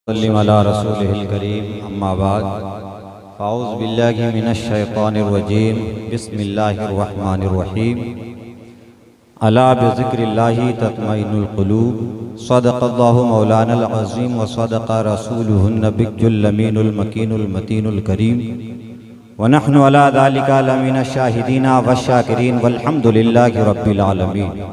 وسلم علی رسولہ الکریم اما بعد اعوذ باللہ من الشیطان الرجیم بسم اللہ الرحمن الرحیم الا بذکر اللہ تطمئن القلوب صدق اللہ مولانا العظیم وصدق رسولہ النبی الامین المکین المتین الکریم ونحن علی ذلک لمن الشاہدین والشاکرین والحمد للہ رب العالمین۔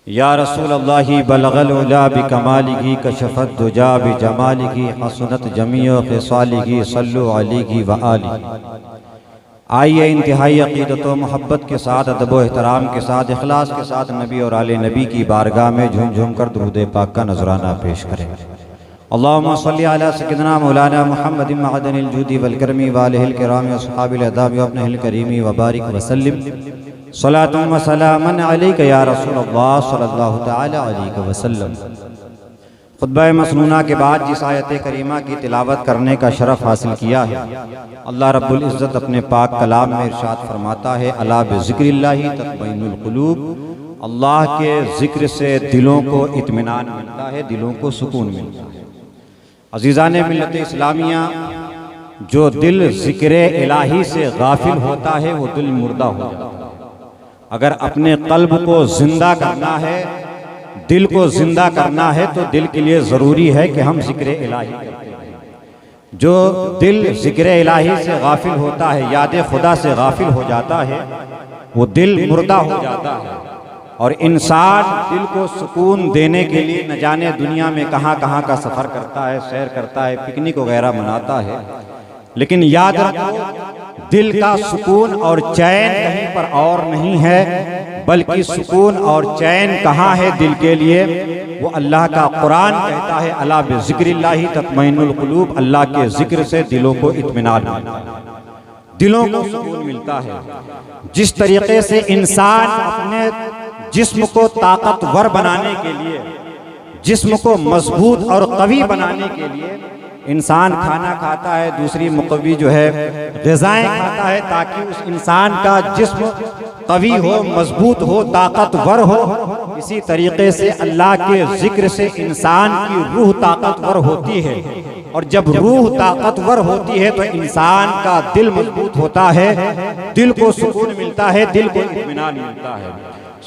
یا رسول اللہ بلغ العلا بکمالہ کشف الدجا بجمالہ حسنت جمیع خصالہ صلو علیہ وآلہ۔ آئیے انتہائی عقیدت و محبت کے ساتھ ادب و احترام کے ساتھ اخلاص کے ساتھ نبی اور آل نبی کی بارگاہ میں جھوم جھوم کر درود پاک کا نذرانہ پیش کریں۔ اللہم صلی علی سیدنا مولانا محمد معدن الجود والکرم وآلہ الکرام اصحاب الاداب وابنہ الکریم وبارک وسلم صلاۃ و سلاما علیک یا رسول اللہ صلی اللہ تعالی علیہ وسلم۔ خطبہ مسنونہ کے بعد جس آیت کریمہ کی تلاوت کرنے کا شرف حاصل کیا ہے، اللہ رب العزت اپنے پاک کلام میں ارشاد فرماتا ہے الا بذکر اللہ تطمئن القلوب۔ اللہ کے ذکر سے دلوں کو اطمینان ملتا ہے، دلوں کو سکون ملتا ہے۔ عزیزان ملت اسلامیہ، جو دل ذکر الہی سے غافل ہوتا ہے وہ دل مردہ ہو جاتا ہے۔ اگر اپنے قلب کو زندہ کرنا ہے، دل کو زندہ کرنا ہے تو دل کے لیے ضروری ہے کہ ہم ذکر الہی کرتے ہیں۔ جو دل ذکر الہی سے غافل ہوتا ہے، یاد خدا سے غافل ہو جاتا ہے، وہ دل مردہ ہو جاتا ہے۔ اور انسان دل کو سکون دینے کے لیے نہ جانے دنیا میں کہاں کہاں کا سفر کرتا ہے، سیر کرتا ہے، پکنک وغیرہ مناتا ہے، لیکن یاد رکھو دل کا سکون اور چین کہیں پر اور نہیں ہے، بلکہ سکون اور چین کہاں ہے دل کے لیے؟ وہ اللہ کا قرآن کہتا ہے الا بذکر اللہ تطمئن القلوب۔ اللہ کے ذکر سے دلوں کو اطمینان ملتا ہے، دلوں کو سکون ملتا ہے۔ جس طریقے سے انسان اپنے جسم کو طاقتور بنانے کے لیے، جسم کو مضبوط اور قوی بنانے کے لیے انسان کھانا کھاتا ہے، دوسری مقوی جو ہے غذائیں کھاتا ہے تاکہ اس انسان کا جسم قوی ہو، مضبوط ہو، طاقتور ہو، اسی طریقے سے اللہ کے ذکر سے انسان کی روح طاقتور ہوتی ہے، اور جب روح طاقتور ہوتی ہے تو انسان کا دل مضبوط ہوتا ہے، دل کو سکون ملتا ہے، دل کو اطمینان ملتا ہے۔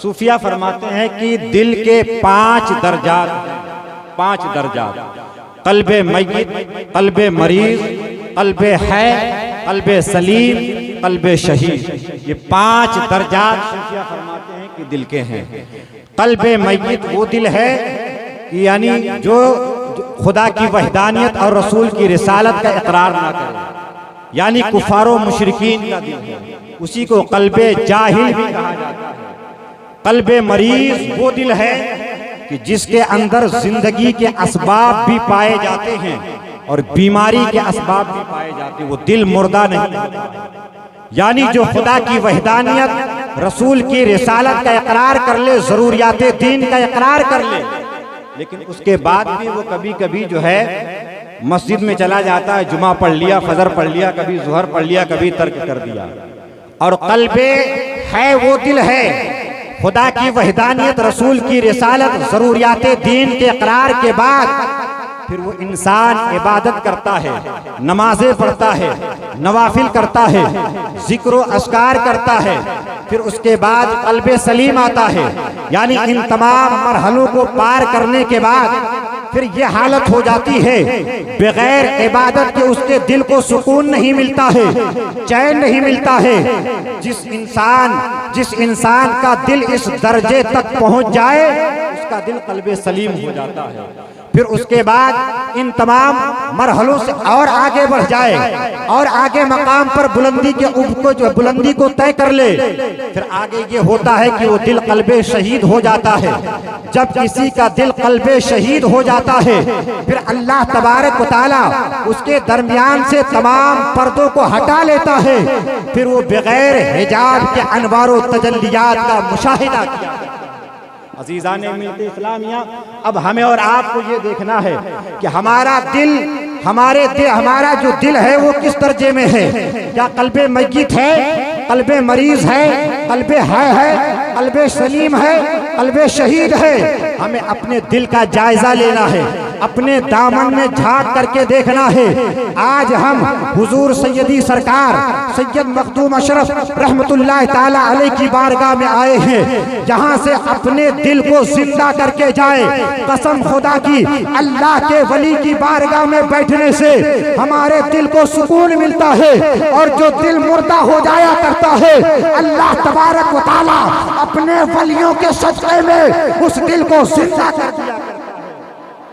صوفیہ فرماتے ہیں کہ دل کے 5 درجات، 5 درجات: قلب میت، قلب مریض، قلب حی، قلب سلیم، قلب شہید۔ یہ 5 درجات صوفیہ فرماتے ہیں کہ دل کے ہیں۔ قلب میت وہ دل ہے یعنی جو خدا کی وحدانیت اور رسول کی رسالت کا اقرار نہ کرے، یعنی کفار و مشرکین کا دل ہے، اسی کو قلب جاہل بھی کہا جاتا ہے۔ قلب مریض وہ دل ہے کہ جس کے اندر زندگی کے اسباب بھی پائے جاتے ہیں اور بیماری کے اسباب بھی پائے جاتے ہیں، وہ دل مردہ نہیں، یعنی جو خدا کی وحدانیت، رسول کی رسالت کا اقرار کر لے، ضروریات دین کا اقرار کر لے، لیکن اس کے بعد بھی وہ کبھی کبھی جو ہے مسجد میں چلا جاتا ہے، جمعہ پڑھ لیا، فجر پڑھ لیا، کبھی ظہر پڑھ لیا، کبھی ترک کر دیا۔ اور قلب ہے وہ دل ہے خدا کی وحدانیت، رسول کی رسالت، ضروریات دین کے اقرار کے بعد پھر وہ انسان عبادت کرتا ہے، نمازیں پڑھتا ہے، نوافل کرتا ہے، ذکر و اذکار کرتا ہے، پھر اس کے بعد قلب سلیم آتا ہے، یعنی ان تمام مرحلوں کو پار کرنے کے بعد پھر یہ حالت ہو جاتی ہے بغیر عبادت کے اس کے دل کو سکون نہیں ملتا ہے، چین نہیں ملتا ہے۔ جس انسان کا دل اس درجے تک پہنچ جائے اس کا دل قلب سلیم ہو جاتا ہے، پھر اس کے بعد ان تمام مرحلوں سے اور آگے بڑھ جائے اور آگے مقام پر بلندی کو طے کر لے، پھر آگے یہ ہوتا ہے کہ وہ دل قلب شہید ہو جاتا ہے۔ جب کسی کا دل قلب شہید ہو جاتا ہے پھر اللہ تبارک و تعالیٰ اس کے درمیان سے تمام پردوں کو ہٹا لیتا ہے، پھر وہ بغیر حجاب کے انوار و تجلیات کا مشاہدہ کیا۔ عزیزان ملت اسلامیہ، اب ہمیں اور آپ کو یہ دیکھنا ہے کہ ہمارا جو دل ہے وہ کس درجے میں ہے۔ کیا قلب میت ہے، قلب مریض ہے، قلب حی ہے، قلب سلیم ہے، قلب شہید ہے؟ ہمیں اپنے دل کا جائزہ لینا ہے، اپنے دامن میں جھانک کر کے دیکھنا ہے۔ آج ہم حضور سیدی سرکار سید مخدوم اشرف رحمت اللہ تعالی علیہ کی بارگاہ میں آئے ہیں، جہاں سے اپنے دل کو زندہ کر کے جائیں۔ قسم خدا کی، اللہ کے ولی کی بارگاہ میں بیٹھنے سے ہمارے دل کو سکون ملتا ہے، اور جو دل مردہ ہو جایا کرتا ہے اللہ تبارک و تعالی اپنے ولیوں کے صدقے میں اس دل کو زندہ کر دیا کرتا ہے،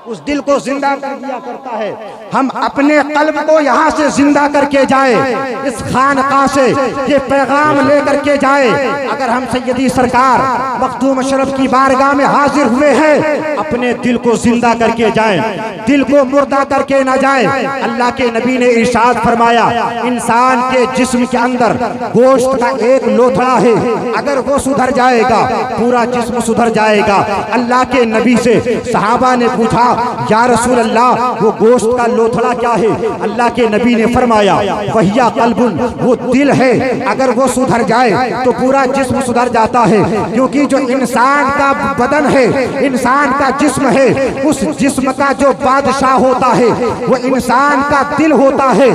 اس دل کو زندہ کر دیا کرتا ہے۔ ہم اپنے قلب کو یہاں سے زندہ کر کے جائیں، اس خانقاہ سے یہ پیغام لے کر کے جائیں۔ اگر ہم سیدی سرکار مخدوم اشرف کی بارگاہ میں حاضر ہوئے ہیں، اپنے دل کو زندہ کر کے جائیں، دل کو مردہ کر کے نہ جائیں۔ اللہ کے نبی نے ارشاد فرمایا، انسان کے جسم کے اندر گوشت کا ایک لوتھڑا ہے، اگر وہ سدھر جائے گا پورا جسم سدھر جائے گا۔ اللہ کے نبی سے صحابہ نے پوچھا، یا رسول اللہ وہ گوشت کا لوتھڑا کیا ہے؟ اللہ کے نبی نے فرمایا، وَهِيَ قَلْبٌ، وہ دل ہے، اگر وہ سدھر جائے تو پورا جسم سدھر جاتا ہے۔ کیونکہ جو انسان کا بدن ہے، انسان کا جسم ہے، اس جسم کا جو بادشاہ ہوتا ہے وہ انسان کا دل ہوتا ہے۔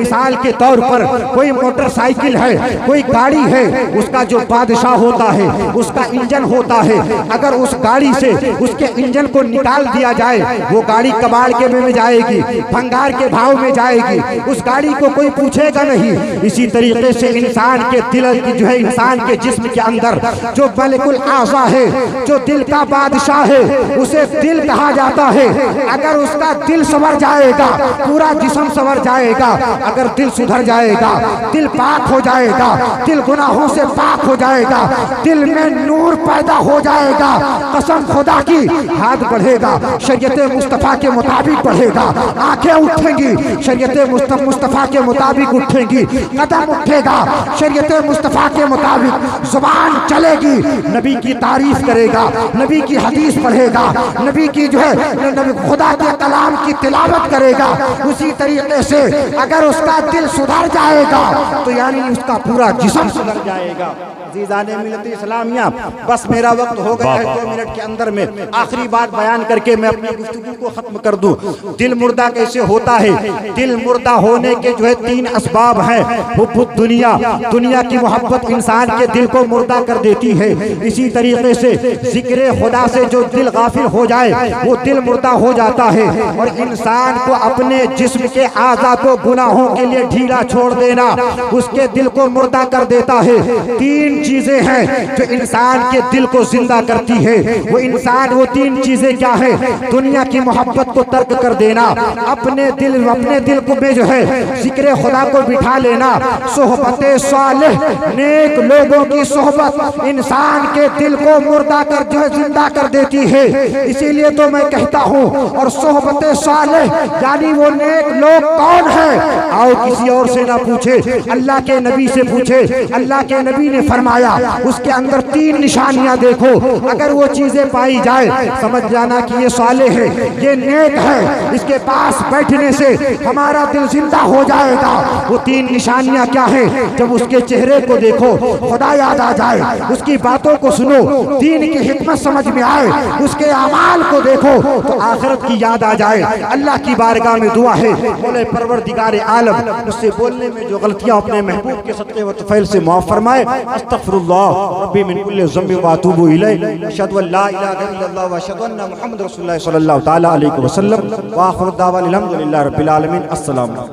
مثال کے طور پر کوئی موٹر سائیکل ہے، کوئی گاڑی ہے، اس کا جو بادشاہ ہوتا ہے اس کا انجن ہوتا ہے۔ اگر اس گاڑی سے اس کے انجن کو نکال دیا جائے، وہ گاڑی کباڑ کے میں جائے گی، بھنگار کے بھاؤ میں جائے گی، اس گاڑی کو کوئی پوچھے گا نہیں۔ اسی طریقے سے انسان کے دل کی جو ہے، انسان کے جسم کے اندر جو ملک الاعضاء ہے، جو دل کا بادشاہ ہے، اسے دل کہا جاتا ہے۔ اگر اس کا دل سنور جائے گا پورا جسم سنور جائے گا۔ اگر دل سدھر جائے گا، دل پاک ہو جائے گا، دل گناہوں سے پاک ہو جائے گا، دل میں نور پیدا ہو جائے گا، قسم خدا کی ہاتھ بڑھے گا شریعت مصطفیٰ کے مطابق بڑھے گا، آنکھیں اٹھیں گی شریعت مصطفیٰ کے مطابق اٹھیں گی، قدم اٹھے گا شریعت مصطفیٰ کے مطابق، زبان چلے گی، نبی کی تعریف کرے گا، نبی کی حدیث پڑھے گا، نبی کی جو ہے خدا کے کلام کی تلاوت کرے گا۔ اسی طریقے سے اگر اس کا دل سدھر جائے گا تو یعنی اس کا پورا جسم سدھر جائے گا۔ عزیزان ملت اسلامیہ، بس میرا وقت ہو گیا ہے، 2 منٹ کے اندر میں آخری بات بیان کر کے میں اپنی گفتگو کو ختم کر دوں۔ دل مردہ کیسے ہوتا ہے؟ دل مردہ ہونے کے جو ہے 3 اسباب ہیں۔ حب الدنیا، دنیا کی محبت انسان کے دل کو مردہ کر دیتی ہے۔ اسی طریقے سے ذکر خدا سے جو دل غافل ہو جائے وہ دل مردہ ہو جاتا ہے، اور انسان کو اپنے جسم کے اعضاء کو گناہوں کے لیے ڈھیلا چھوڑ دینا اس کے دل کو مردہ کر دیتا ہے۔ 3 چیزیں ہیں جو انسان کے دل کو زندہ کرتی ہے۔ وہ 3 چیزیں کیا ہیں؟ دنیا کی محبت کو ترک کر دینا، اپنے دل کو میں جو ہے ذکر خدا کو بٹھا لینا، صحبت صالح نیک لوگوں کی صحبت انسان کے دل کو مردہ کر جو ہے زندہ کر دیتی ہے۔ اسی لیے تو میں کہتا ہوں، اور صحبت صالح یعنی وہ نیک لوگ کون ہیں؟ آؤ کسی اور سے نہ پوچھے، اللہ کے نبی سے پوچھے۔ اللہ کے نبی نے فرمایا اس کے اندر 3 نشانیاں دیکھو، اگر وہ چیزیں پائی جائے سمجھ جانا کہ یہ صالح ہے، یہ نیک ہے، اس کے پاس بیٹھنے سے ہمارا دل زندہ ہو جائے گا۔ وہ 3 نشانیاں کیا ہیں؟ جب اس کے چہرے کو دیکھو خدا یاد آ جائے، اس کی باتوں کو سنو دین کی حکمت سمجھ میں آئے، اس کے اعمال کو دیکھو تو آخرت کی یاد آ جائے۔ اللہ کی بارگاہ میں دعا ہے، مولا پروردگار عالم اس سے بولنے میں جو غلطیاں اپنے محبوب کے صدقے و طفیل سے معاف فرمائے۔ استغفر اللہ ربی من کل ذنب واتوب الیہ، اشہد ان لا الہ الا اللہ واشہد ان محمد رسول اللہ صلی اللہ تعالی علیہ وسلم، وآخر دعوانا الحمدللہ رب العالمین۔ السلام علیکم۔